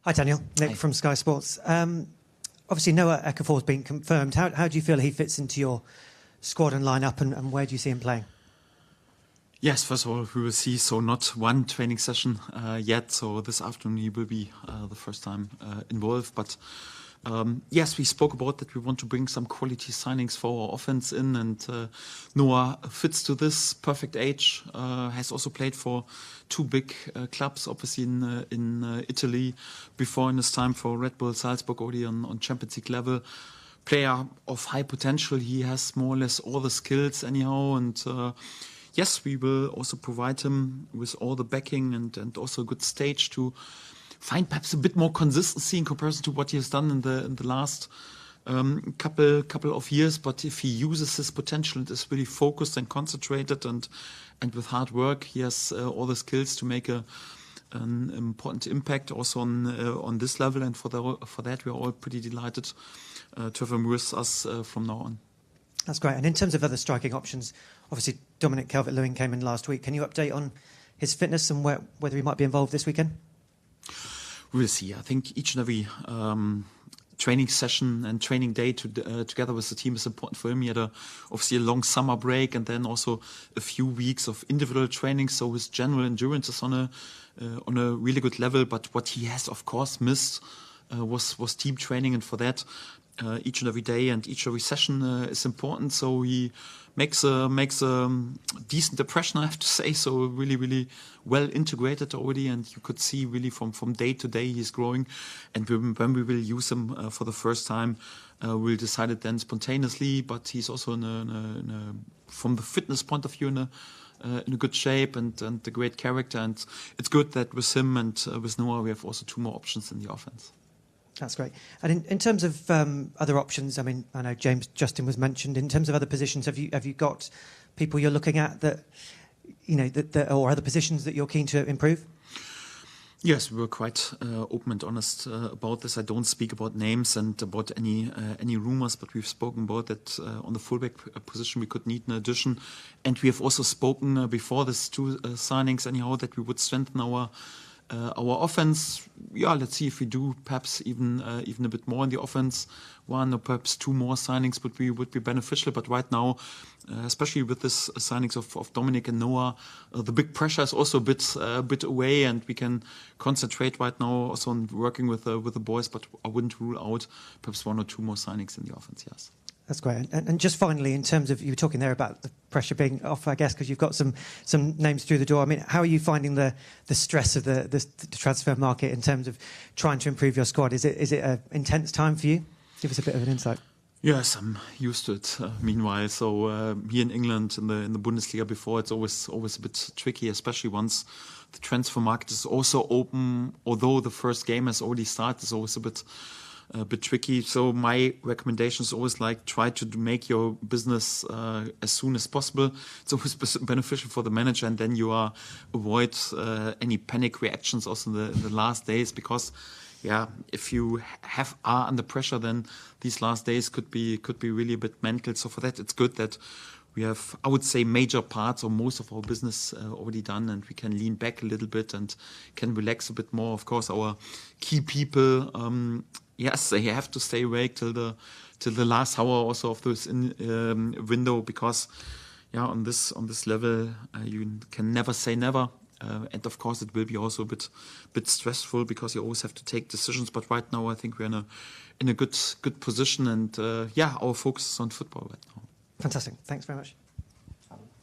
Hi Daniel, Nick Hi. from Sky Sports. Obviously Noah Okafor has been confirmed. How do you feel he fits into your squad and lineup, and where do you see him playing? Yes, first of all, we will see. So not one training session yet. So this afternoon he will be the first time involved. But yes, we spoke about that we want to bring some quality signings for our offense in, and Noah fits to this perfect age. Has also played for two big clubs, obviously in Italy, before in his time for Red Bull Salzburg already on Champions League level. Player of high potential. He has more or less all the skills anyhow, and yes, we will also provide him with all the backing and also a good stage to find perhaps a bit more consistency in comparison to what he has done in the last couple of years. But if he uses his potential and is really focused and concentrated and with hard work, he has all the skills to make an important impact also on this level. And for that, we are all pretty delighted to have him with us from now on. That's great. And in terms of other striking options, obviously Dominic Calvert-Lewin came in last week. Can you update on his fitness and whether he might be involved this weekend? We'll see. I think each and every training session and training day together with the team is important for him. He had obviously a long summer break and then also a few weeks of individual training. So his general endurance is on a really good level. But what he has, of course, missed was team training, and for that, each and every day and each and every session is important. So he makes a decent impression, I have to say. So really, really well integrated already, and you could see really from day to day he's growing. And when we will use him for the first time, we'll decide it then spontaneously. But he's also from the fitness point of view in a good shape and a great character. And it's good that with him and with Noah we have also two more options in the offense. That's great. And in terms of other options, I mean, I know James Justin was mentioned. In terms of other positions, have you got people you're looking at that or other positions that you're keen to improve? Yes, we were quite open and honest about this. I don't speak about names and about any rumors, but we've spoken about that on the fullback position we could need an addition, and we have also spoken before these two signings anyhow that we would strengthen our offense. Yeah, let's see if we do perhaps even a bit more in the offense. One or perhaps two more signings would be beneficial. But right now, especially with this signings of Dominic and Noah, the big pressure is also a bit away, and we can concentrate right now also on working with the boys. But I wouldn't rule out perhaps one or two more signings in the offense. Yes. That's great. And just finally, in terms of, you were talking there about the pressure being off, I guess, because you've got some names through the door. I mean, how are you finding the stress of the transfer market in terms of trying to improve your squad? Is it an intense time for you? Give us a bit of an insight. Yes, I'm used to it. Meanwhile, so here in England, in the Bundesliga before, it's always a bit tricky, especially once the transfer market is also open. Although the first game has already started, it's always a bit tricky. So my recommendation is always try to make your business as soon as possible. It's always beneficial for the manager, and then you avoid any panic reactions also in the last days, because if you are under pressure, then these last days could be really a bit mental. So for that, it's good that we have, I would say, major parts or most of our business already done, and we can lean back a little bit and can relax a bit more. Of course, our key people, yes, they have to stay awake till the last hour also of this window, because on this level you can never say never. And of course, it will be also a bit stressful, because you always have to take decisions. But right now, I think we're in a good position, and our focus is on football right now. Fantastic. Thanks very much.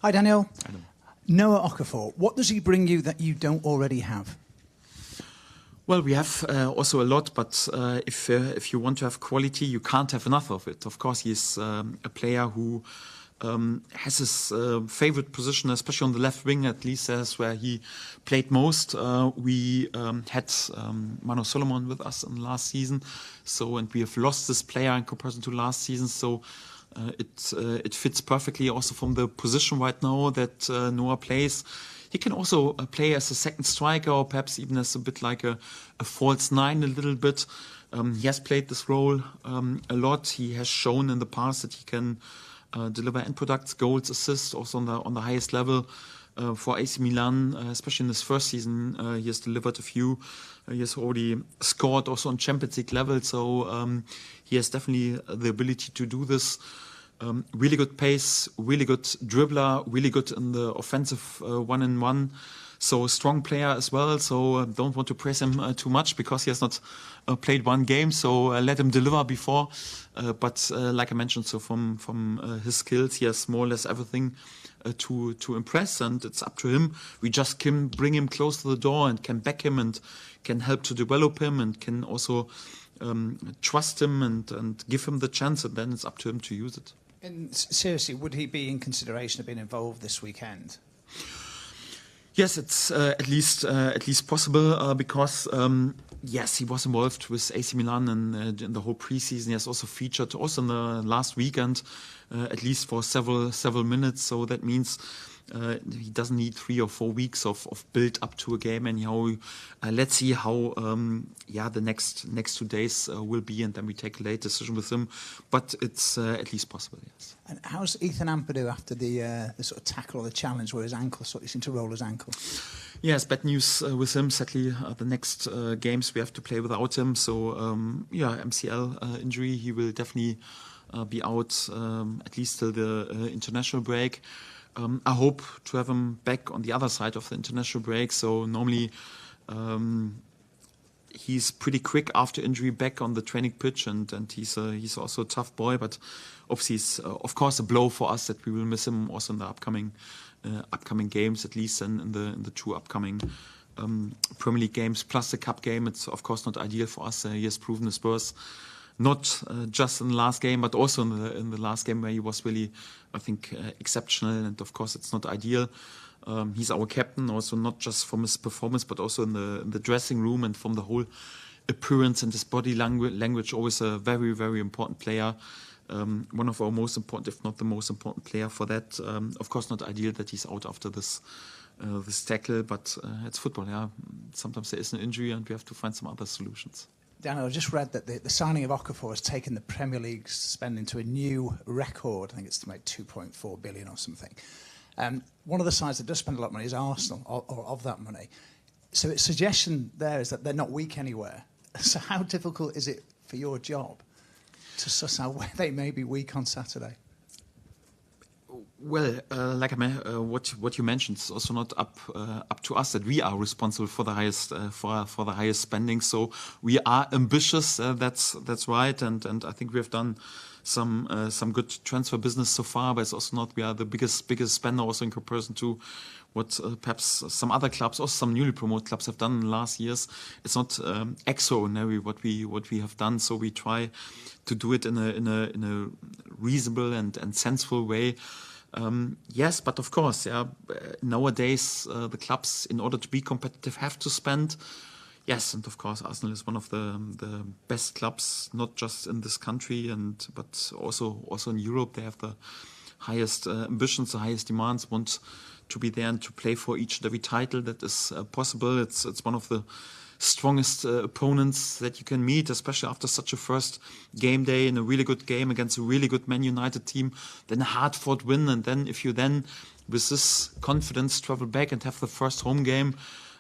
Hi, Daniel. Adam. Noah Okafor, what does he bring you that you don't already have? Well, we have also a lot, but if you want to have quality, you can't have enough of it. Of course, he's a player who has his favorite position, especially on the left wing. At least that's where he played most. We had Mano Solomon with us in the last season, and we have lost this player in comparison to last season. So it fits perfectly also from the position right now that Noah plays. He can also play as a second striker, or perhaps even as a bit like a false nine a little bit. He has played this role a lot. He has shown in the past that he can deliver end products, goals, assists, also on the highest level. for AC Milan, especially in his first season. He has delivered a few. He has already scored also on Champions League level, so he has definitely the ability to do this. Really good pace, really good dribbler, really good in the offensive one-on-one. So strong player as well. So don't want to praise him too much because he has not played one game. So let him deliver before. But like I mentioned, so from his skills, he has more or less everything to impress, and it's up to him. We just can bring him close to the door and can back him and can help to develop him and can also trust him and give him the chance, and then it's up to him to use it. And seriously, would he be in consideration of being involved this weekend? Yes, it's at least possible because yes, he was involved with AC Milan in the whole preseason. He has also featured also in the last weekend, at least for several minutes. So that means he doesn't need 3 or 4 weeks of build up to a game. Anyhow, let's see how the next 2 days will be, and then we take a late decision with him. But it's at least possible. Yes. And how's Ethan Ampadu after the sort of tackle or the challenge where his ankle he seemed to roll his ankle? Yes, bad news with him. Sadly, the next games we have to play without him. So MCL injury. He will definitely be out at least till the international break. I hope to have him back on the other side of the international break. So normally he's pretty quick after injury back on the training pitch, and he's also a tough boy. But obviously, it's of course a blow for us that we will miss him also in the upcoming games, at least in the 2 upcoming Premier League games plus the cup game. It's of course not ideal for us. He has proven his worth. Not just in the last game, but also in the last game where he was really, I think, exceptional. And of course, it's not ideal. He's our captain, also not just from his performance, but also in the dressing room and from the whole appearance and his body language. Always a very, very important player. One of our most important, if not the most important player for that. Of course, not ideal that he's out after this tackle, but it's football. Yeah, sometimes there is an injury, and we have to find some other solutions. Daniel, I just read that the signing of Okafor has taken the Premier League's spending to a new record. I think it's like 2.4 billion or something. One of the sides that does spend a lot of money is Arsenal, or of that money. So its suggestion there is that they're not weak anywhere. So how difficult is it for your job to suss out where they may be weak on Saturday? Well, what you mentioned is also not up to us that we are responsible for the highest for the highest spending. So we are ambitious. That's right, and I think we have done some good transfer business so far. But it's also not we are the biggest spender also in comparison to what perhaps some other clubs or some newly promoted clubs have done in the last years. It's not extraordinary what we have done. So we try to do it in a reasonable and sensible way. Yes, but of course, nowadays the clubs, in order to be competitive, have to spend. Yes, and of course, Arsenal is one of the best clubs, not just in this country, but also in Europe. They have the highest ambitions, the highest demands, want to be there and to play for each and every title that is possible. It's one of the strongest opponents that you can meet, especially after such a first game day in a really good game against a really good Man United team, then a hard-fought win, and then if you then, with this confidence, travel back and have the first home game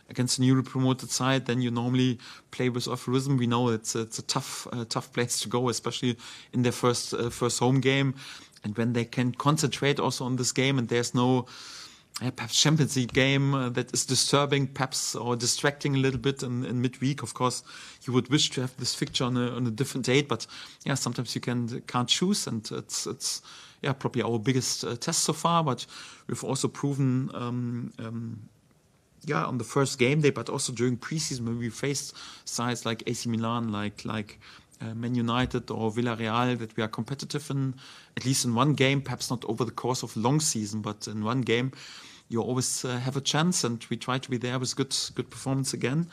against a newly promoted side, then you normally play with euphorism. We know it's a tough place to go, especially in their first home game, and when they can concentrate also on this game, and there's no perhaps Champions League game that is disturbing, perhaps, or distracting a little bit in midweek. Of course, you would wish to have this fixture on a different date, but yeah, sometimes you can't choose, and it's probably our biggest test so far. But we've also proven, on the first game day, but also during preseason when we faced sides like AC Milan, like Man United or Villarreal, that we are competitive in at least in one game, perhaps not over the course of a long season, but in one game you always have a chance, and we try to be there with good performance again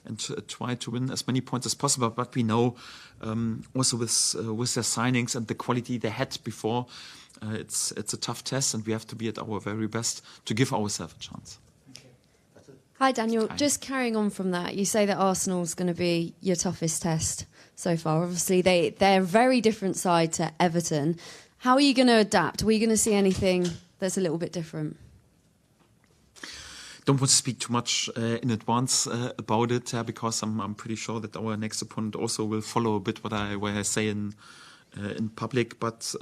and try to win as many points as possible. But we know also with their signings and the quality they had before, it's a tough test, and we have to be at our very best to give ourselves a chance. Hi Daniel, Hi. Just carrying on from that, you say that Arsenal's going to be your toughest test so far. Obviously, they're a very different side to Everton. How are you going to adapt? Are we going to see anything that's a little bit different? don't want to speak too much in advance about it because I'm pretty sure that our next opponent also will follow a bit what I say in public. But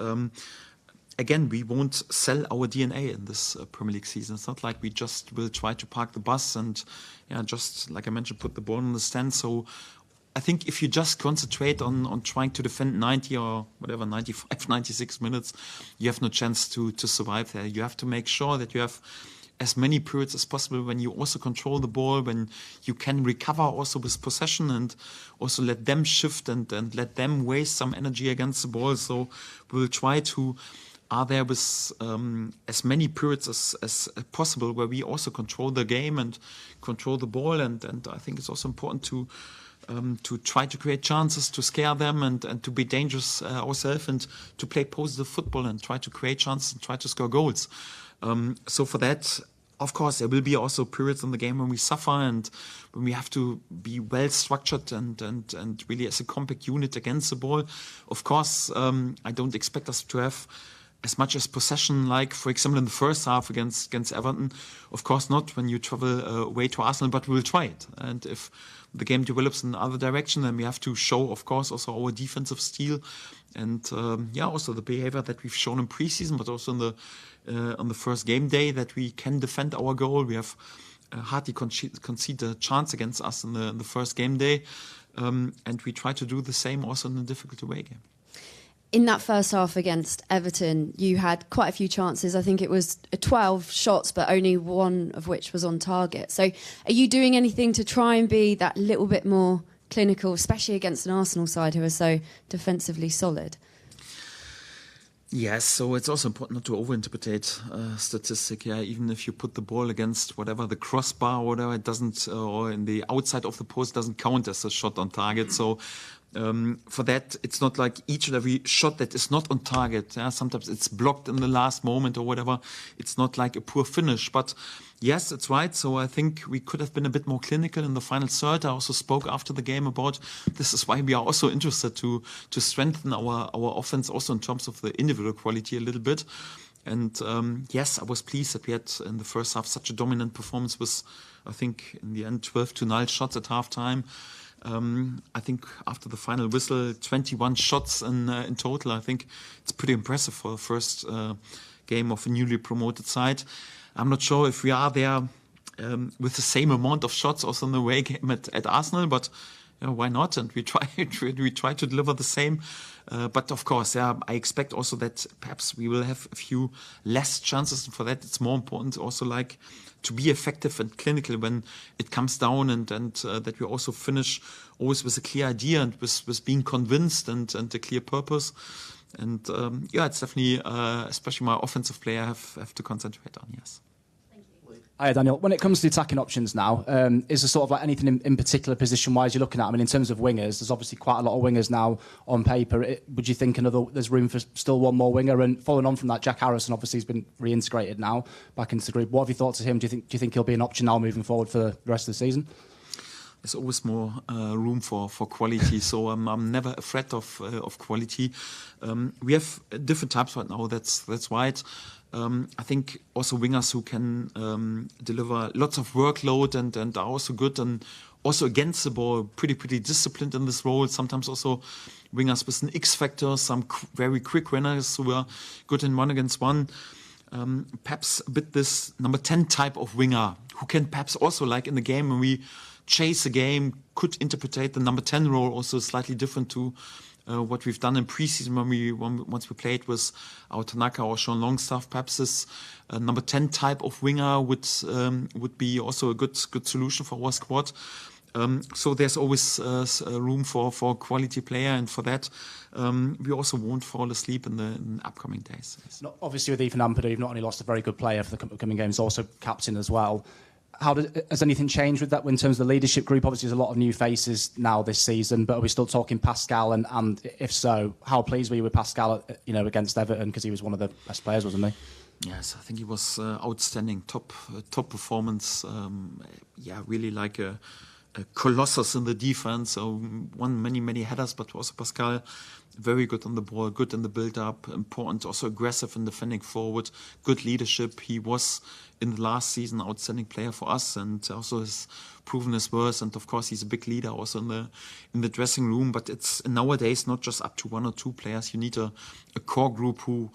again, we won't sell our DNA in this Premier League season. It's not like we just will try to park the bus and just like I mentioned, put the ball in the stand. So I think if you just concentrate on trying to defend 90 or whatever, 95, 96 minutes, you have no chance to survive there. You have to make sure that you have as many periods as possible when you also control the ball, when you can recover also with possession and also let them shift and let them waste some energy against the ball. So we'll try to are there with as many periods as possible where we also control the game and control the ball. And I think it's also important to try to create chances, to scare them and to be dangerous ourselves and to play positive football and try to create chances and try to score goals. So for that, of course, there will be also periods in the game when we suffer and when we have to be well structured and really as a compact unit against the ball. Of course, I don't expect us to have as much as possession, like, for example, in the first half against Everton. Of course not when you travel away to Arsenal, but we'll try it. And if the game develops in the other direction, then we have to show, of course, also our defensive steel and also the behavior that we've shown in preseason, but also on the first game day that we can defend our goal. We have hardly conceded a chance against us in the first game day, and we try to do the same also in a difficult away game. In that first half against Everton, you had quite a few chances. I think it was 12 shots, but only one of which was on target. So are you doing anything to try and be that little bit more clinical, especially against an Arsenal side who are so defensively solid? Yes, so it's also important not to overinterpret statistic. Yeah, even if you put the ball against whatever the crossbar or whatever, it doesn't, or in the outside of the post, doesn't count as a shot on target. So for that, it's not like each and every shot that is not on target. Yeah? Sometimes it's blocked in the last moment or whatever. It's not like a poor finish. But yes, it's right. So I think we could have been a bit more clinical in the final third. I also spoke after the game about this is why we are also interested to strengthen our offense also in terms of the individual quality a little bit. And yes, I was pleased that we had in the first half such a dominant performance with, I think, in the end, 12-0 shots at halftime. I think after the final whistle, 21 shots in total. I think it's pretty impressive for the first game of a newly promoted side. I'm not sure if we are there with the same amount of shots also in the away game at Arsenal, but why not? And we try to deliver the same. But of course, I expect also that perhaps we will have a few less chances. And for that, it's more important also like to be effective and clinical when it comes down and that we also finish always with a clear idea and with being convinced and a clear purpose. And it's definitely, especially my offensive player, have to concentrate on, yes. Hi, Daniel. When it comes to attacking options now, is there sort of like anything in particular position-wise you're looking at? I mean, in terms of wingers, there's obviously quite a lot of wingers now on paper. Would you think there's room for still one more winger? And following on from that, Jack Harrison obviously has been reintegrated now back into the group. What have you thought of him? Do you think he'll be an option now moving forward for the rest of the season? There's always more room for quality, so I'm never afraid of quality. We have different types right now. That's right. I think also wingers who can deliver lots of workload and are also good and also against the ball, pretty disciplined in this role. Sometimes also wingers with an X factor, some very quick runners who are good in 1-against-1. Perhaps a bit this number 10 type of winger who can perhaps also, like in the game when we chase a game, could interpret the number 10 role also slightly different to what we've done in preseason once we played with our Tanaka or Sean Longstaff. Perhaps this number 10 type of winger would be also a good solution for our squad. So there's always room for a quality player, and for that we also won't fall asleep in the upcoming days. Yes. Obviously with Ethan Ampadu, you've not only lost a very good player for the upcoming games, also captain as well. Has anything changed with that in terms of the leadership group? Obviously, there's a lot of new faces now this season, but are we still talking Pascal? And if so, how pleased were you with Pascal, against Everton? Because he was one of the best players, wasn't he? Yes, I think he was outstanding, top performance. Really like a colossus in the defense. So won many headers, but also Pascal very good on the ball, good in the build-up, important, also aggressive in defending forward, good leadership. He was in the last season outstanding player for us, and also has proven his worth. And of course, he's a big leader also in the dressing room. But it's nowadays not just up to one or two players. You need a core group who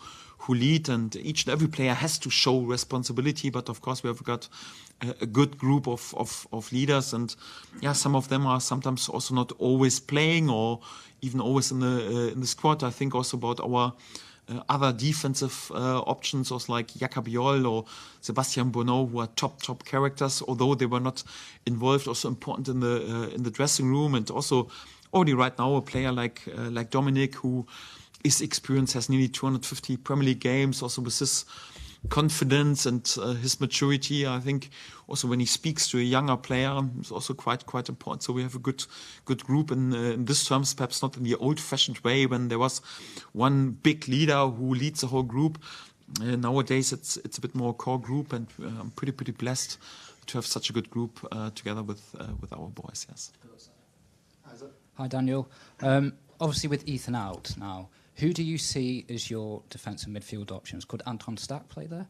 lead, and each and every player has to show responsibility. But of course, we have got a good group of leaders, and some of them are sometimes also not always playing or even always in the squad. I think also about our other defensive options, also like Jakob Joll or Sebastian Bonneau, who are top characters, although they were not involved. Also important in the dressing room, and also already right now a player like Dominic, who is experienced, has nearly 250 Premier League games. Also with his confidence and his maturity, I think also when he speaks to a younger player, it's also quite important. So we have a good group in this terms, perhaps not in the old-fashioned way when there was one big leader who leads the whole group. Nowadays it's a bit more core group, and I'm pretty blessed to have such a good group together with our boys. Yes. Hi Daniel. Obviously with Ethan out now, who do you see as your defensive midfield options? Could Anton Stack play there?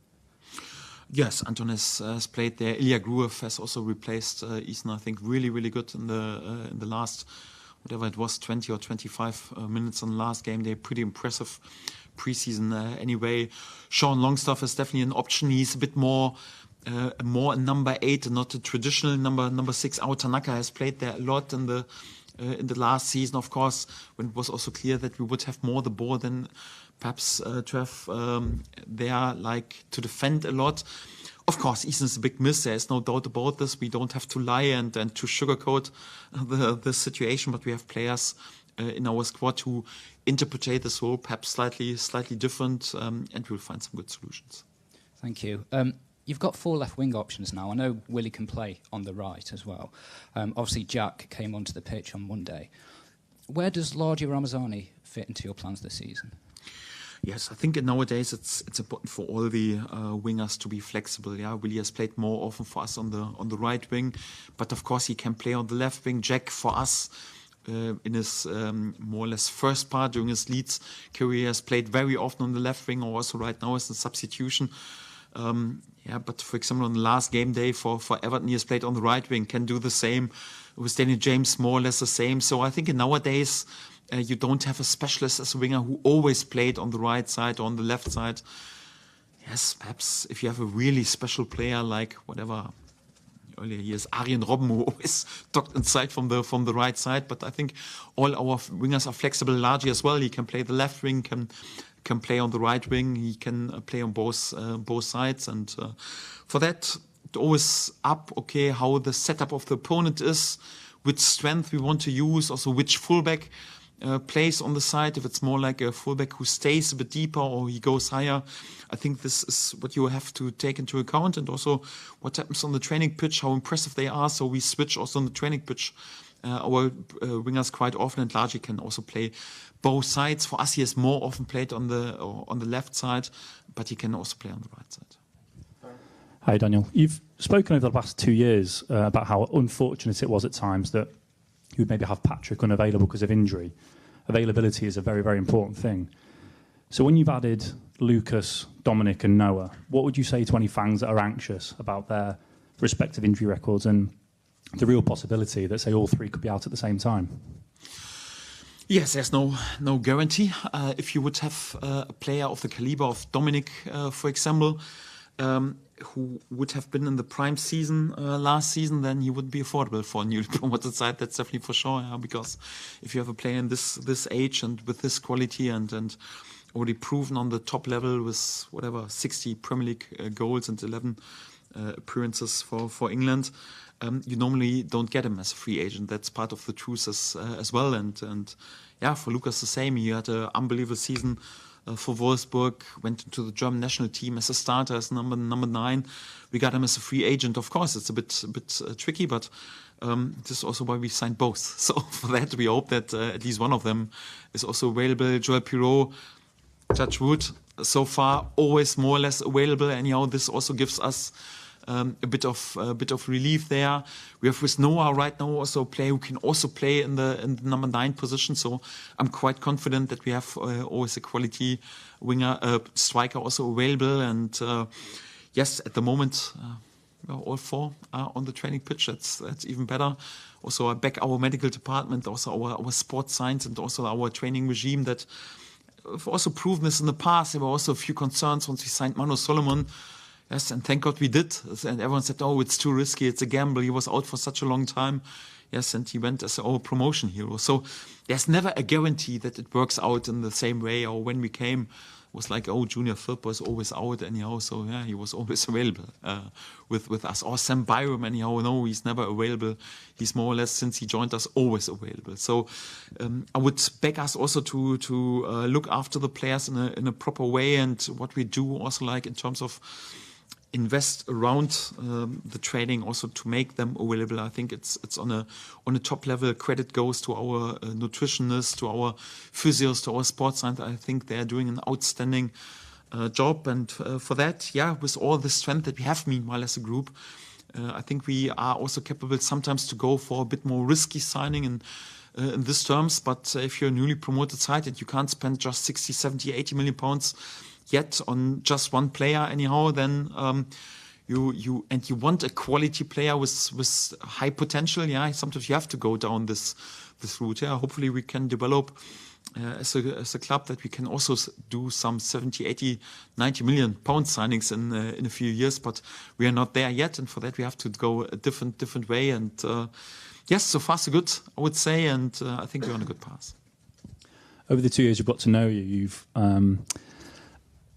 Yes, Anton has played there. Ilya Gruev has also replaced Ethan. I think really good in the last, whatever it was, 20 or 25 minutes on the last game. They're pretty impressive preseason anyway. Sean Longstaff is definitely an option. He's a bit more a number 8 and not a traditional number 6. Ao Tanaka has played there a lot in the last season, of course, when it was also clear that we would have more the ball than perhaps to have there, like, to defend a lot. Of course, Ethan's a big miss. There's no doubt about this. We don't have to lie and to sugarcoat the situation, but we have players in our squad who interpret this role perhaps slightly different, and we'll find some good solutions. Thank you. You've got 4 left wing options now. I know Willie can play on the right as well. Obviously, Jack came onto the pitch on Monday. Where does Largi Ramazani fit into your plans this season? Yes, I think nowadays it's important for all the wingers to be flexible. Yeah, Willie has played more often for us on the right wing, but of course he can play on the left wing. Jack, for us, in his more or less first part during his Leeds career, has played very often on the left wing, or also right now as a substitution. But for example, on the last game day for Everton, he has played on the right wing, can do the same. With Daniel James, more or less the same. So I think nowadays you don't have a specialist as a winger who always played on the right side or on the left side. Yes, perhaps if you have a really special player like whatever, earlier years, Arjen Robben, who always tucked inside from the right side. But I think all our wingers are flexible, largely as well. He can play the left wing, can play on the right wing. He can play on both sides, and for that, it's always up. Okay, how the setup of the opponent is, which strength we want to use, also which fullback plays on the side. If it's more like a fullback who stays a bit deeper or he goes higher, I think this is what you have to take into account, and also what happens on the training pitch, how impressive they are. So we switch also on the training pitch. Our wingers quite often, and largely can also play both sides. For us, he has more often played on the left side, but he can also play on the right side. Hi, Daniel. You've spoken over the past 2 years about how unfortunate it was at times that you would maybe have Patrick unavailable because of injury. Availability is a very, very important thing. So when you've added Lucas, Dominic and Noah, what would you say to any fans that are anxious about their respective injury records and the real possibility that, say, all 3 could be out at the same time? Yes, there's no guarantee. If you would have a player of the caliber of Dominic, for example, who would have been in the prime season last season, then he would be affordable for a newly promoted side. That's definitely for sure. Yeah, because if you have a player in this age and with this quality and already proven on the top level with whatever 60 Premier League goals and 11 appearances for England, you normally don't get him as a free agent. That's part of the truth as well. And for Lucas the same. He had an unbelievable season for Wolfsburg, went into the German national team as a starter, as number 9. We got him as a free agent. Of course, it's a bit tricky, but this is also why we signed both. So for that, we hope that at least one of them is also available. Joel Pirot, touch wood, so far always more or less available. Anyhow, this also gives us a bit of relief there. We have with Noah right now also a player who can also play in the number 9 position. So I'm quite confident that we have always a quality winger, striker also available. And yes, at the moment, all 4 are on the training pitch. That's even better. Also, I back our medical department, also our sports science, and also our training regime that have also proven this in the past. There were also a few concerns once we signed Manu Solomon. Yes, and thank God we did. And everyone said, oh, it's too risky, it's a gamble. He was out for such a long time. Yes, and he went as our promotion hero. So there's never a guarantee that it works out in the same way. Or when we came, it was like, oh, Junior Philp was always out anyhow. So yeah, he was always available with us. Or Sam Byram anyhow. No, he's never available. He's more or less, since he joined us, always available. So I would beg us also to look after the players in a proper way. And what we do also, like in terms of invest around the training also to make them available. I think it's on a top level. Credit goes to our nutritionists, to our physios, to our sports science. I think they are doing an outstanding job. And for that, yeah, with all the strength that we have meanwhile as a group, I think we are also capable sometimes to go for a bit more risky signing in these terms. But if you're a newly promoted side and you can't spend just 60, 70, 80 million pounds yet on just one player anyhow, then you want a quality player with high potential. Yeah, sometimes you have to go down this route. Yeah, hopefully we can develop as a club that we can also do some 70, 80, 90 million pound signings in a few years, but we are not there yet, and for that we have to go a different way. And yes, so far so good, I would say, and I think we're on a good path. Over the 2 years you've got to know you, you've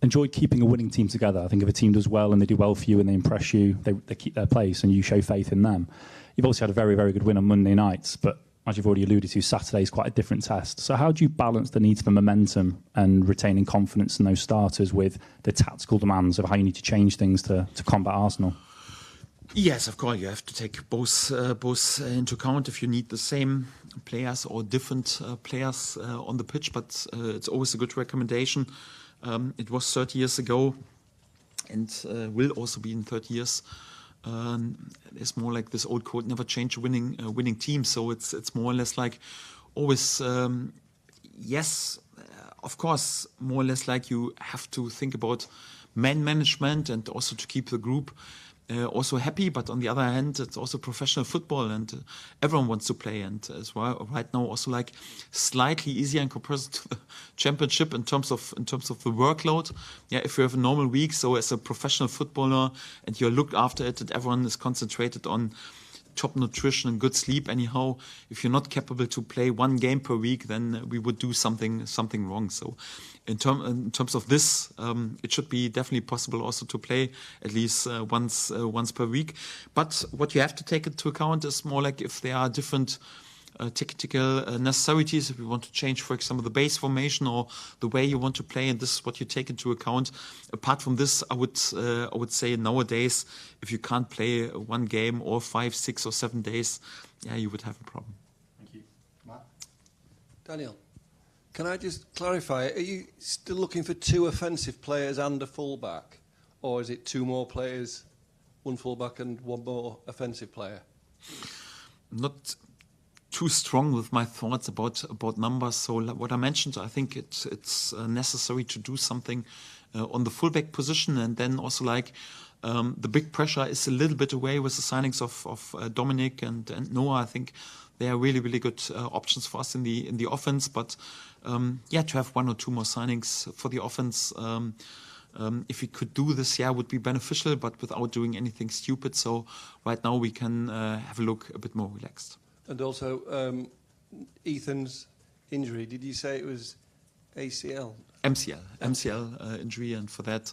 enjoyed keeping a winning team together. I think if a team does well and they do well for you and they impress you, they keep their place and you show faith in them. You've also had a very, very good win on Monday nights, but as you've already alluded to, Saturday is quite a different test. So how do you balance the need for momentum and retaining confidence in those starters with the tactical demands of how you need to change things to combat Arsenal? Yes, of course, you have to take both into account if you need the same players or different players on the pitch, but it's always a good recommendation. It was 30 years ago and will also be in 30 years. It's more like this old quote, never change a winning team. So it's more or less like always, yes, of course, more or less like you have to think about man management and also to keep the group also happy, but on the other hand, it's also professional football and everyone wants to play. And as well, right now, also like slightly easier in comparison to the championship in terms of the workload. Yeah, if you have a normal week, so as a professional footballer and you're looked after it, and everyone is concentrated on top nutrition and good sleep. Anyhow, if you're not capable to play one game per week, then we would do something wrong. So in terms of this, it should be definitely possible also to play at least once per week. But what you have to take into account is more like if there are different tactical necessities, if you want to change, for example, the base formation or the way you want to play, and this is what you take into account. Apart from this, I would say nowadays, if you can't play one game or 5, 6 or 7 days, yeah, you would have a problem. Thank you. Matt? Daniel, can I just clarify, are you still looking for 2 offensive players and a full-back? Or is it 2 more players, 1 full-back and 1 more offensive player? Not too strong with my thoughts about numbers. So what I mentioned, I think it's necessary to do something on the fullback position, and then also like the big pressure is a little bit away with the signings of Dominic and Noah. I think they are really, really good options for us in the offense. But yeah, to have 1 or 2 more signings for the offense, if we could do this, yeah, would be beneficial, but without doing anything stupid. So right now we can have a look a bit more relaxed. And also, Ethan's injury, did you say it was ACL? MCL injury, and for that,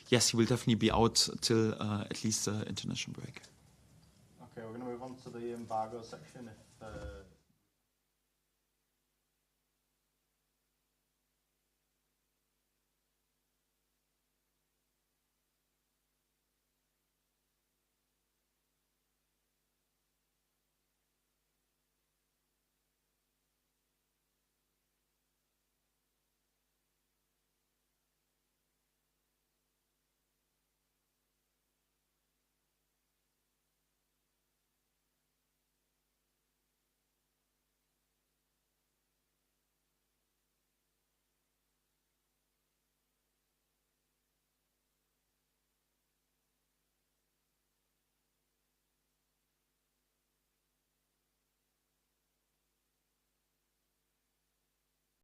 yes, he will definitely be out till at least the international break. Okay, we're going to move on to the embargo section. If